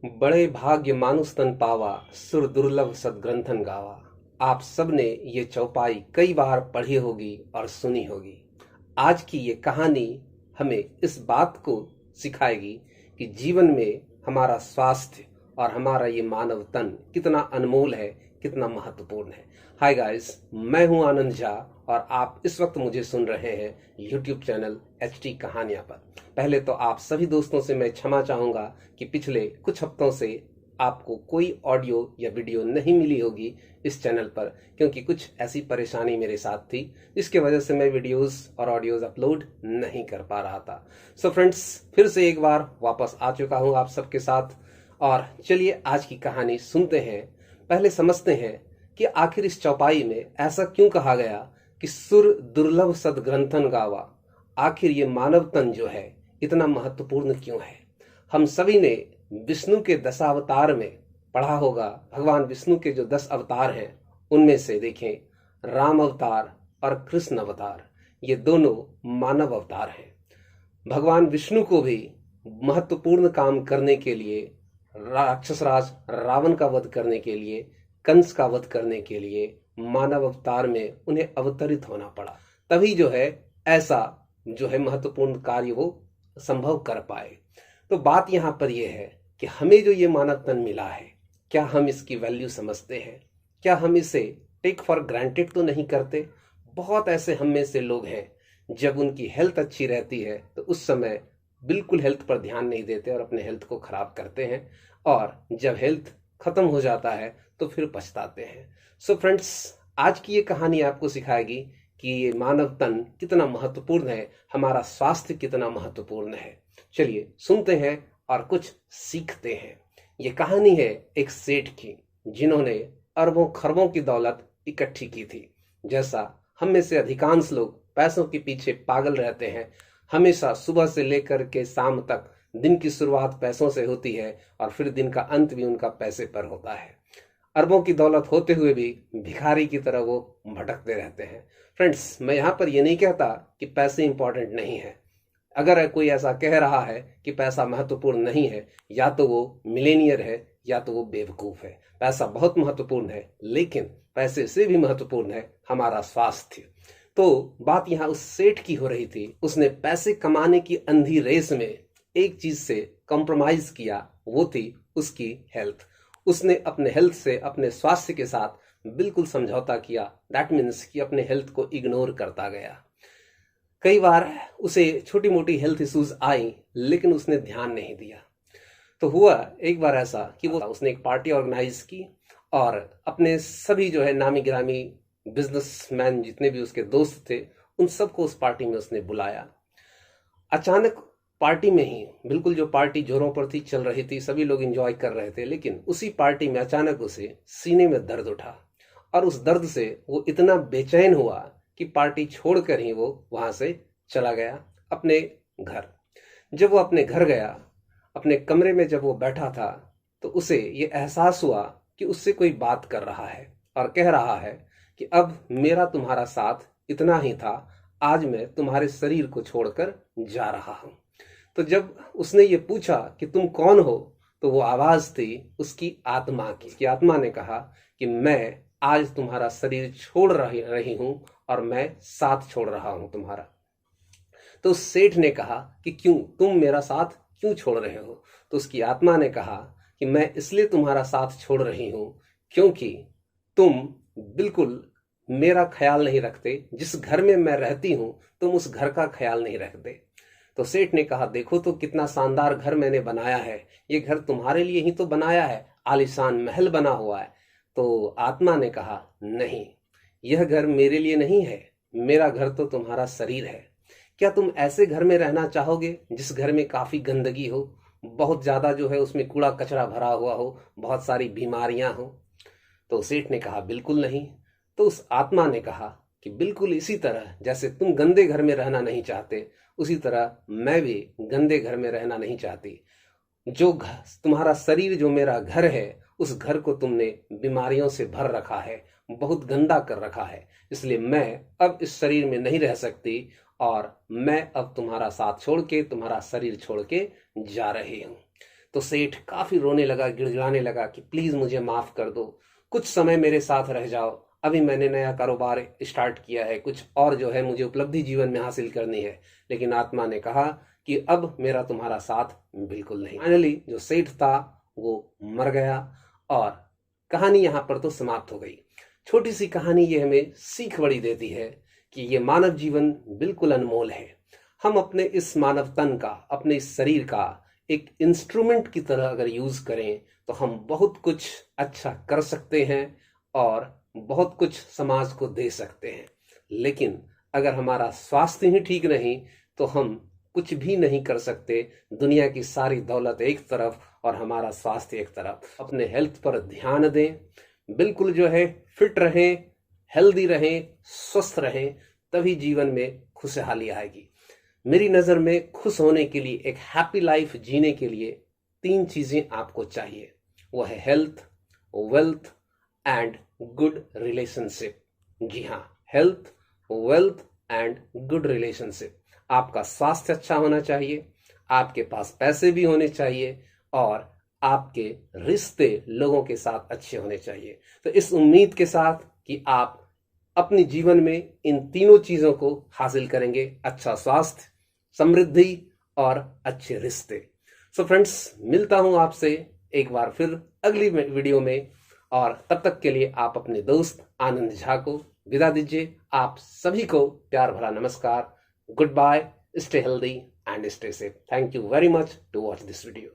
बड़े भाग्य मानुष तन पावा, सुर दुर्लभ सद्ग्रंथन गावा। आप सबने ये चौपाई कई बार पढ़ी होगी और सुनी होगी। आज की ये कहानी हमें इस बात को सिखाएगी कि जीवन में हमारा स्वास्थ्य और हमारा ये मानव तन कितना अनमोल है, कितना महत्वपूर्ण है। हाय गाइस, मैं हूं आनंद झा और आप इस वक्त मुझे सुन रहे हैं यूट्यूब चैनल एचटी कहानियां पर। पहले तो आप सभी दोस्तों से मैं क्षमा चाहूंगा कि पिछले कुछ हफ्तों से आपको कोई ऑडियो या वीडियो नहीं मिली होगी इस चैनल पर, क्योंकि कुछ ऐसी परेशानी मेरे साथ थी जिसके वजह से मैं वीडियोस और ऑडियोज अपलोड नहीं कर पा रहा था। सो फ्रेंड्स, फिर से एक बार वापस आ चुका हूं आप सबके साथ और चलिए आज की कहानी सुनते हैं। पहले समझते हैं कि आखिर इस चौपाई में ऐसा क्यों कहा गया कि सुर दुर्लभ सद्ग्रंथन गावा। आखिर ये मानव तन जो है इतना महत्वपूर्ण क्यों है। हम सभी ने विष्णु के दशावतार में पढ़ा होगा। भगवान विष्णु के जो 10 अवतार हैं उनमें से देखें, राम अवतार और कृष्ण अवतार, ये दोनों मानव अवतार हैं। भगवान विष्णु को भी महत्वपूर्ण काम करने के लिए, राक्षस राज रावण का वध करने के लिए, कंस का वध करने के लिए मानव अवतार में उन्हें अवतरित होना पड़ा। तभी जो है ऐसा जो है महत्वपूर्ण कार्य वो संभव कर पाए। तो बात यहाँ पर यह है कि हमें जो ये मानव तन मिला है, क्या हम इसकी वैल्यू समझते हैं? क्या हम इसे टेक फॉर ग्रांटेड तो नहीं करते? बहुत ऐसे हम में से लोग हैं, जब उनकी हेल्थ अच्छी रहती है तो उस समय बिल्कुल हेल्थ पर ध्यान नहीं देते और अपने हेल्थ को खराब करते हैं, और जब हेल्थ खत्म हो जाता है तो फिर पछताते हैं। सो फ्रेंड्स, आज की ये कहानी आपको सिखाएगी कि ये मानव तन कितना महत्वपूर्ण है, हमारा स्वास्थ्य कितना महत्वपूर्ण है। चलिए सुनते हैं और कुछ सीखते हैं। ये कहानी है एक सेठ की, जिन्होंने अरबों खरबों की दौलत इकट्ठी की थी। जैसा हम में से अधिकांश लोग पैसों के पीछे पागल रहते हैं, हमेशा सुबह से लेकर के शाम तक दिन की शुरुआत पैसों से होती है और फिर दिन का अंत भी उनका पैसे पर होता है। अरबों की दौलत होते हुए भी भिखारी की तरह वो भटकते रहते हैं। फ्रेंड्स, मैं यहाँ पर ये नहीं कहता कि पैसे इंपॉर्टेंट नहीं है। अगर कोई ऐसा कह रहा है कि पैसा महत्वपूर्ण नहीं है, या तो वो मिलेनियर है या तो वो बेवकूफ है। पैसा बहुत महत्वपूर्ण है, लेकिन पैसे से भी महत्वपूर्ण है हमारा स्वास्थ्य। तो बात यहाँ उस सेठ की हो रही थी। उसने पैसे कमाने की अंधी रेस में एक चीज से कॉम्प्रोमाइज किया, वो थी उसकी हेल्थ। उसने अपने हेल्थ से, अपने स्वास्थ्य के साथ बिल्कुल समझौता किया। दैट मीन्स कि अपने हेल्थ को इग्नोर करता गया। कई बार उसे छोटी मोटी हेल्थ इश्यूज आई, लेकिन उसने ध्यान नहीं दिया। तो हुआ एक बार ऐसा कि उसने एक पार्टी ऑर्गेनाइज की और अपने सभी जो है नामी गिरामी बिजनेसमैन, जितने भी उसके दोस्त थे, उन सबको उस पार्टी में उसने बुलाया। अचानक पार्टी में ही, बिल्कुल जो पार्टी जोरों पर थी, चल रही थी, सभी लोग एंजॉय कर रहे थे, लेकिन उसी पार्टी में अचानक उसे सीने में दर्द उठा और उस दर्द से वो इतना बेचैन हुआ कि पार्टी छोड़कर ही वो वहां से चला गया अपने घर। जब वो अपने घर गया, अपने कमरे में जब वो बैठा था, तो उसे ये एहसास हुआ कि उससे कोई बात कर रहा है और कह रहा है कि अब मेरा तुम्हारा साथ इतना ही था, आज मैं तुम्हारे शरीर को छोड़कर जा रहा हूं। तो जब उसने ये पूछा कि तुम कौन हो, तो वो आवाज थी उसकी आत्मा की। उसकी आत्मा ने कहा कि मैं आज तुम्हारा शरीर छोड़ रही हूं और मैं साथ छोड़ रहा हूं तुम्हारा। तो उस सेठ ने कहा कि क्यों, तुम मेरा साथ क्यों छोड़ रहे हो? तो उसकी आत्मा ने कहा कि मैं इसलिए तुम्हारा साथ छोड़ रही हूं क्योंकि तुम बिल्कुल मेरा ख्याल नहीं रखते। जिस घर में मैं रहती हूं, तुम उस घर का ख्याल नहीं रखते। तो सेठ ने कहा, देखो तो कितना शानदार घर मैंने बनाया है, ये घर तुम्हारे लिए ही तो बनाया है, आलीशान महल बना हुआ है। तो आत्मा ने कहा, नहीं, यह घर मेरे लिए नहीं है, मेरा घर तो तुम्हारा शरीर है। क्या तुम ऐसे घर में रहना चाहोगे जिस घर में काफी गंदगी हो, बहुत ज्यादा जो है उसमें कूड़ा कचरा भरा हुआ हो, बहुत सारी बीमारियां हो? तो सेठ ने कहा, बिल्कुल नहीं। तो उस आत्मा ने कहा कि बिल्कुल इसी तरह जैसे तुम गंदे घर में रहना नहीं चाहते, उसी तरह मैं भी गंदे घर में रहना नहीं चाहती। जो तुम्हारा शरीर, जो मेरा घर है, उस घर को तुमने बीमारियों से भर रखा है, बहुत गंदा कर रखा है। इसलिए मैं अब इस शरीर में नहीं रह सकती और मैं अब तुम्हारा साथ छोड़ के, तुम्हारा शरीर छोड़ के जा रही हूं। तो सेठ काफी रोने लगा, गिड़गिड़ाने लगा कि प्लीज मुझे माफ कर दो, कुछ समय मेरे साथ रह जाओ, अभी मैंने नया कारोबार स्टार्ट किया है, कुछ और जो है मुझे उपलब्धि जीवन में हासिल करनी है। लेकिन आत्मा ने कहा कि अब मेरा तुम्हारा साथ बिल्कुल नहीं। फाइनली जो सेठ था वो मर गया और कहानी यहाँ पर तो समाप्त हो गई। छोटी सी कहानी ये हमें सीख बड़ी देती है कि ये मानव जीवन बिल्कुल अनमोल है। हम अपने इस मानव तन का, अपने इस शरीर का एक इंस्ट्रूमेंट की तरह अगर यूज करें तो हम बहुत कुछ अच्छा कर सकते हैं और बहुत कुछ समाज को दे सकते हैं। लेकिन अगर हमारा स्वास्थ्य ही ठीक नहीं तो हम कुछ भी नहीं कर सकते। दुनिया की सारी दौलत एक तरफ और हमारा स्वास्थ्य एक तरफ। अपने हेल्थ पर ध्यान दें, बिल्कुल जो है फिट रहें, हेल्दी रहें, स्वस्थ रहें, तभी जीवन में खुशहाली आएगी। मेरी नज़र में खुश होने के लिए, एक हैप्पी लाइफ जीने के लिए 3 चीज़ें आपको चाहिए। वो है health, wealth and good relationship. जी हाँ, health, wealth and good relationship. आपका स्वास्थ्य अच्छा होना चाहिए, आपके पास पैसे भी होने चाहिए और आपके रिश्ते लोगों के साथ अच्छे होने चाहिए। तो इस उम्मीद के साथ कि आप अपने जीवन में इन तीनों चीजों को हासिल करेंगे, अच्छा स्वास्थ्य, समृद्धि और अच्छे रिश्ते। सो फ्रेंड्स, मिलता हूं आपसे एक बार फिर अगली वीडियो में, और तब तक के लिए आप अपने दोस्त आनंद झा को विदा दीजिए। आप सभी को प्यार भरा नमस्कार, good bye, stay healthy and stay safe. Thank you very much to watch this video.